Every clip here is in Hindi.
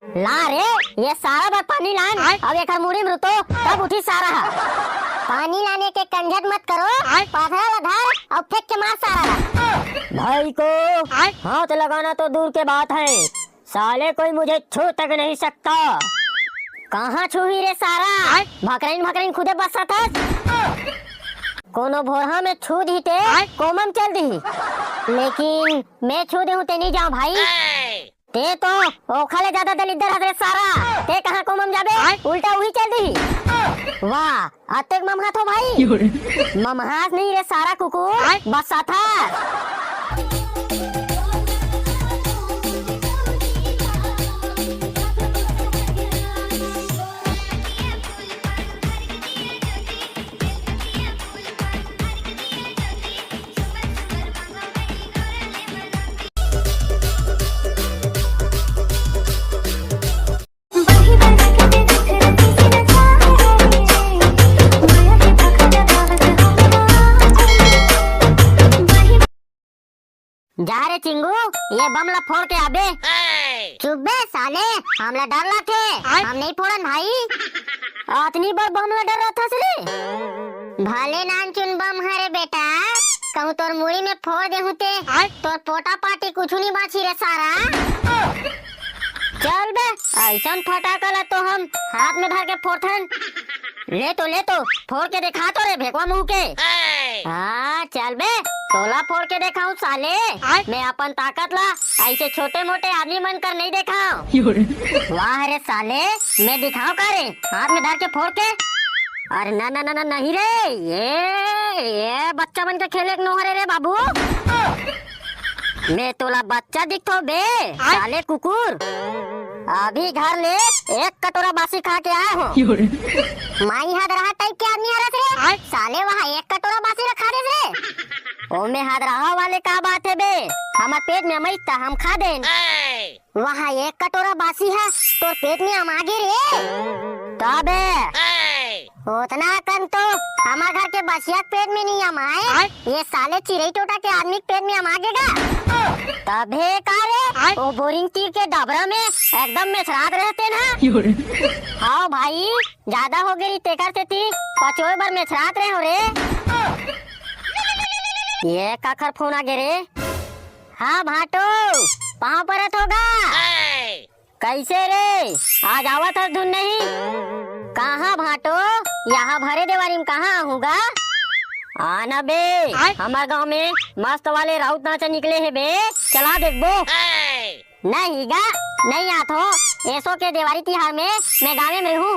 ला रे, ये सारा बार पानी लान। अब एक मुड़ी में रुतो तब उठी सारा। पानी लाने के कंजट मत करो, पाथरा लधार और फेंक के मार सारा। भाई को हाथ लगाना तो दूर के बात है, साले कोई मुझे छू तक नहीं सकता। कहाँ छुई रे सारा, भकरइन भकरइन खुदे बसा था। कोनो भोरहा में छू दी ते कोमम चल दी, लेकिन मैं छू दे हूँ ते नहीं जाऊँ भाई। ते तो ओखाले ज्यादा दलिद्दर हदरे सारा, ते कहाँ कोमम जाबे, उल्टा वही चल दी। वाह अतेक ममहा तो भाई, ममहास नहीं रे सारा कुकुर, बसा था। जा रे चिंगू, ये बमला फोड़ के आबे। चुप बे साले, हमला डर ला थे, हम नहीं फोड़न भाई। आतनी बार बमला डर रहा था रे। भाले नान चुन बम हरे बेटा, कहूँ तोर मुड़ी में फोड़ दे हुते, तोर पोटा पाटी कुछ नहीं बाची रे सारा। चल बे, ऐसा फटाकला तो हम हाथ में धर के फोड़थन। ले तो फोड़ के दिखा तो रे भेकवा मुंह के। हाँ चल बे, तोला फोड़ के दिखाऊं साले, मैं अपन ताकत ला ऐसे छोटे मोटे आदमी बनकर नहीं दिखाऊं। वाह रे साले, मैं दिखाऊं का रे, हाथ में धर के फोड़ के। अरे ना ना ना ना नहीं रे, ये बच्चा बन के खेले एक नोहरे रे बाबू। मैं तोला बच्चा दिखतो बे साले कुकुर। अभी घर ले एक कटोरा बासी खा के आया हूँ। माई हादरा टाइप के आदमी आ रहे थे साले, वहाँ एक कटोरा बासी रखा दे रे। ओ में हादरा वाले का बात है बे, हमार पेट में अमैता हम खा देन। वहाँ एक कटोरा बासी है तो पेट में हम आगे रे। तबे उतना कन तो हमार घर के बसिया पेट में नहीं आए, ये साले चिड़ई टोटा के आदमी पेट में हम आगेगा। तबे का रे, वो बोरिंग तीर के डबरा में एकदम मेछरात रहते ना। हाँ भाई, ज्यादा हो गई तेकर से थी, पचोए बार मेछरात रहे हो रे। ये काखर फोन आगे रे। हाँ भाटो, पाँव परत होगा। कैसे रे, आज आवत है धुन नहीं। कहाँ भाटो, यहाँ भरे देवारी में कहाँ आऊँगा। आना बे, हमारे गांव में मस्त वाले राउत नाचा निकले है बे, चला देखबो। नहीं गा, नहीं आत हो, ऐसो के देवारी तिहार में मैं गाँव में रहूं।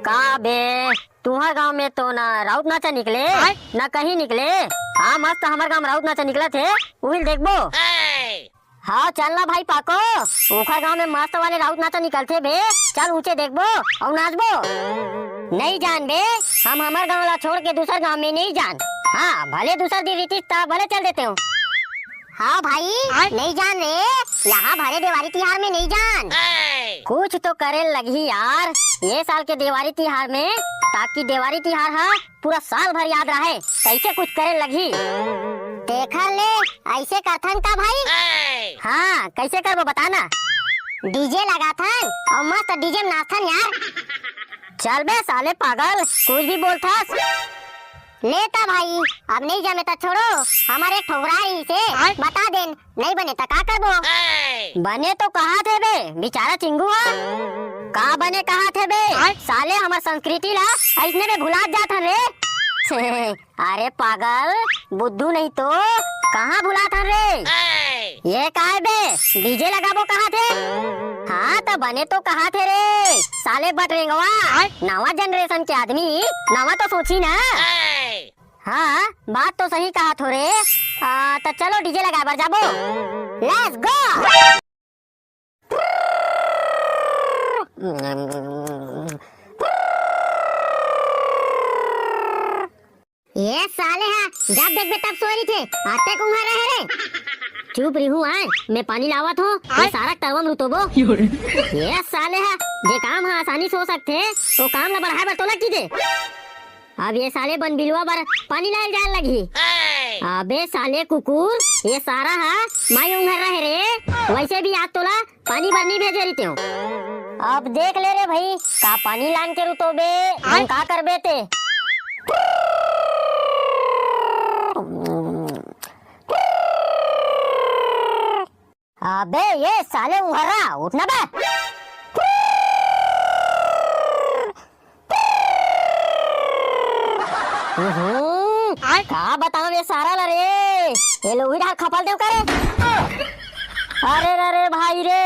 का बे, तुम्हारे गांव में तो ना राउत नाचा निकले ना कहीं निकले। हाँ मस्त हमारे गांव में राउत नाचा निकला थे, वही देखबो। हाँ चलना भाई पाको, ओखर गांव में मस्त वाले राउत नाचा निकलते बे, चल ऊंचे देखबो और नाचबो। नहीं जान बे, हम हमारे गांव ला छोड़ के दूसर गांव में नहीं जान। हाँ भले दूसर दिन रीति भले चल देते हो। हाँ भाई नहीं जान रे, यहाँ भरे दिवाली तिहार में नहीं जान। कुछ तो करे लगी यार ये साल के दिवाली तिहार में, ताकि दिवाली तिहार हा पूरा साल भर याद रहे। कैसे कुछ करे लगी देखा ले, ऐसे कथन का भाई। हाँ कैसे करबो बताना। डीजे लगा था और मस्त डीजे में नाचन यार। चल बे साले पागल, कुछ भी बोलता लेता भाई। अब नहीं जमे तो छोड़ो, हमारे ठोकराई से बता देन, नहीं बने तो का करबो। बने तो कहा थे बे बेचारा चिंगू, का बने कहा थे बे साले, हमार संस्कृति ला ऐसने में भुला जाता रे। अरे पागल, बुद्धू नहीं तो कहाँ भुला था रे। ये काहे बे डीजे लगाबो कहा थे। हाँ तो बने तो कहा थे रे साले बटरेंगवा, नवा जनरेशन के आदमी नवा तो सोची ना। हाँ बात तो सही कहा थो रे। तो चलो डीजे लगा बर जाबो, लेट्स गो। ये साले है, जब देख बे तब सो रही थे, आते कुंभा रहे रे। चुप रही हूँ आए, मैं पानी लावत हूँ, ये सारा टरवम रुतोबो। ये साले है, जे काम है आसानी से हो सकते, तो काम ला बढ़ाए बर तो लग कीजिए। अब ये साले बन बिलवा बर पानी लाए जाए लगी। अबे साले कुकुर, ये सारा है माई उंगर रहे रे। वैसे भी आज तोला पानी भरनी भेजे रही हूँ। अब देख ले रे भाई का पानी लान के रुतो बे हम का कर बेते। अबे ये साले उहरा उठना बे। का बताऊं ये सारा ला रे ये लोग ही खपल देव करे। अरे अरे भाई रे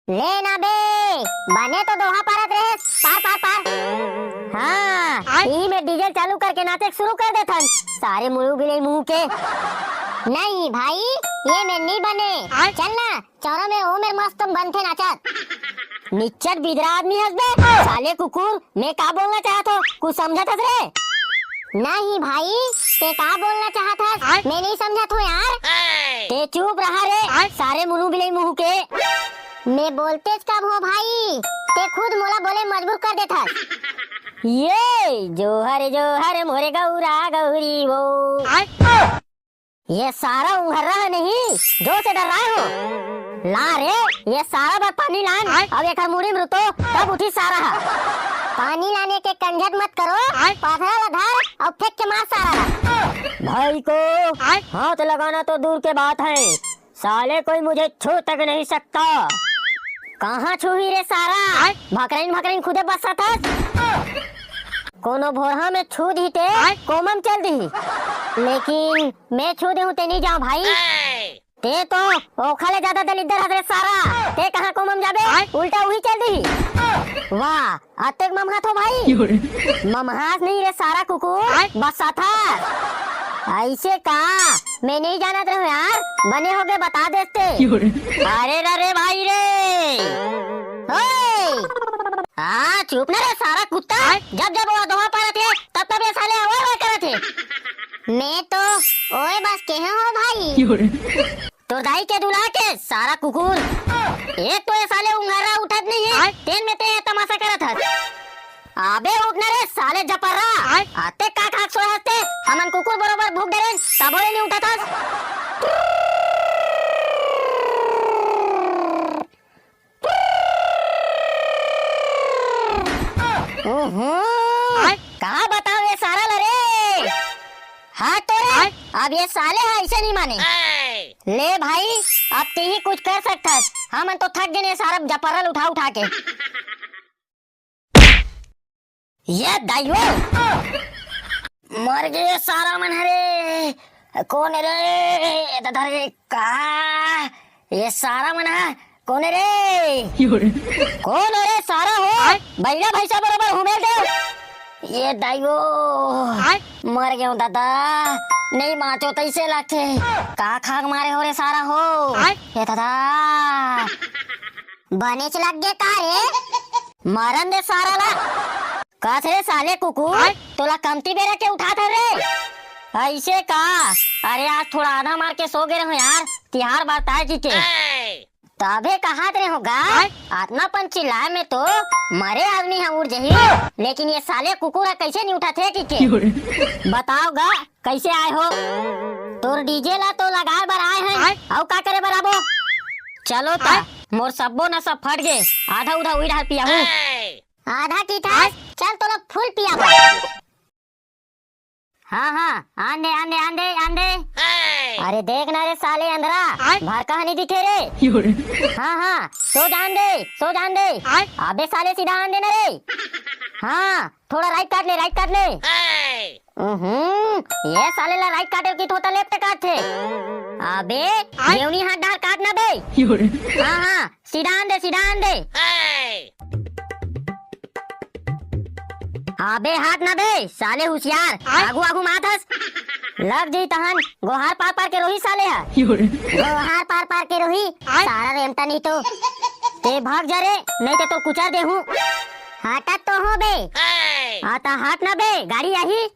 लेना बे बने तो दोहा पारत रहे पार पार पार। हाँ यही में डीजल चालू करके नाटक शुरू कर देथन सारे मुँह बिले मुंह के। नहीं भाई ये में नहीं बने चल ना चौरा में ओ मेरे मस्त बनते नाचत। निच्चर बिदरा आदमी हंस बे साले कुकुर। मैं का बोलना चाहत हो कुछ समझत हस रे? नहीं भाई ते का बोलना चाहत हस मैं नहीं समझत हूँ यार। ते चुप रहा रे सारे मुँह बिले मुंह के। मैं बोलते कब हो भाई ते खुद मोला बोले मजबूर कर देता। ये जोहर मोरे गौरा गौरी वो ये सारा उंघर्रा नहीं जो से डर रहा हो। ला रे ये सारा बार पानी लान अब एक मुड़ी में रुतो तब उठी सारा। पानी लाने के कंजट मत करो पाथरा लधार और फेंक के मार सारा। भाई को हाथ लगाना तो दूर के बात है साले कोई मुझे छू तक नहीं सकता। कहाँ छुई रे सारा भकरइन खुदे बसा था। कोनो भोरहा में छू दी ते कोमम चल दी लेकिन मैं छू दे हूँ ते नहीं जाऊँ भाई। ते तो ओखाले ज्यादा दलिद्दर हद रे सारा ते कहाँ कोमम जाबे उल्टा वही चल दी। वाह अतेक ममहात हो भाई। ममहात नहीं रे सारा कुकुर बसा था ऐसे का मैं नहीं जाना रहा यार बने होगे बता देते। अरे रे भाई रे हाँ चुप ना रे सारा कुत्ता। जब जब वो दोहा पारा थे तब तब ये साले आवाज कर थे। मैं तो ओए बस कहे हो भाई तो दाई के दुला के सारा कुकुर। एक तो ये साले उंगारा उठत नहीं है तेन में ते तमाशा करत है। अबे उठना रे साले जपरा आते का खाक सोए हस्ते हमन कुकुर बरोबर भूख डरे तबोरे नहीं उठा था। कहाँ बताओ ये सारा लरे। हाँ तो रे अब ये साले है ऐसे नहीं माने। ले भाई अब ते ही कुछ कर सकता हम तो थक गए सारा जपरल उठा के। ये दाइयो मर गए सारा मन हरे कौन रे दादा का ये सारा मन है कौन रे कौन रे सारा हो बैला भैसा बराबर हुमेल दे। ये दाइयो मर गए दादा नहीं माचो तैसे लगते का खाक मारे हो रे सारा हो। ये दादा बने च लग गए का रे मरन दे सारा ला काथे साले कुकुर तोला कमती बेरा के उठा था रे ऐसे का। अरे आज थोड़ा आधा मार के सो गए हो यार तिहार बताए जी के तबे कहा रे होगा आत्मा पंची लाए में तो मरे आदमी हम उड़ जही लेकिन ये साले कुकुर कैसे नहीं उठा थे के बताओगा कैसे आए हो। तोर डीजे ला तो लगाए बर आए हैं और का करे बराबो। चलो ता मोर सबो न सब फट गए आधा उधा उड़ हाल पिया हूँ आधा की था चल तो लोग फुल पिया। हाँ आंदे आंदे आंदे आंदे। अरे देख ना रे साले अंदरा भर कहानी दिखे रे। हाँ सो जान दे अबे साले सीधा आंदे ना रे। हाँ थोड़ा राइट काट ले। ये साले ला राइट काटे की थोड़ा लेफ्ट काट थे। अबे जेवनी हाथ डाल काट ना बे। हाँ सीधा आंदे। अबे हाथ ना बे साले होशियार आगू माथस लग जी तहन गोहार पार के रोही साले है। गोहार पार के रोही सारा रेमता नहीं तो ते भाग जा रे नहीं तो कुचा दे हूँ। हटा तो हो बे आता हाथ ना बे गाड़ी आई।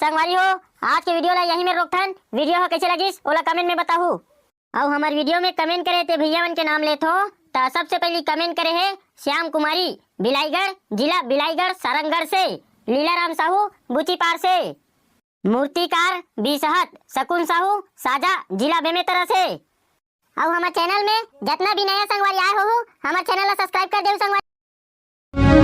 संगवारी हो आज के वीडियो ला यही में रोकथन। वीडियो हो कैसे लगिस ओला कमेंट में बताहू। और हमार वीडियो में कमेंट करे थे भैया मन के नाम लेत हो ता सबसे पहली कमेंट करे है श्याम कुमारी बिलाईगढ़ जिला बिलाईगढ़ सारंगगढ़ से, लीलाराम साहू बुचीपार से, मूर्तिकार बीसहत शकुन साहू साजा जिला बेमेतरा से। और हमारे चैनल में जितना भी नया संगवारी आए हो हमारे चैनल ला सब्सक्राइब कर देव संगवारी।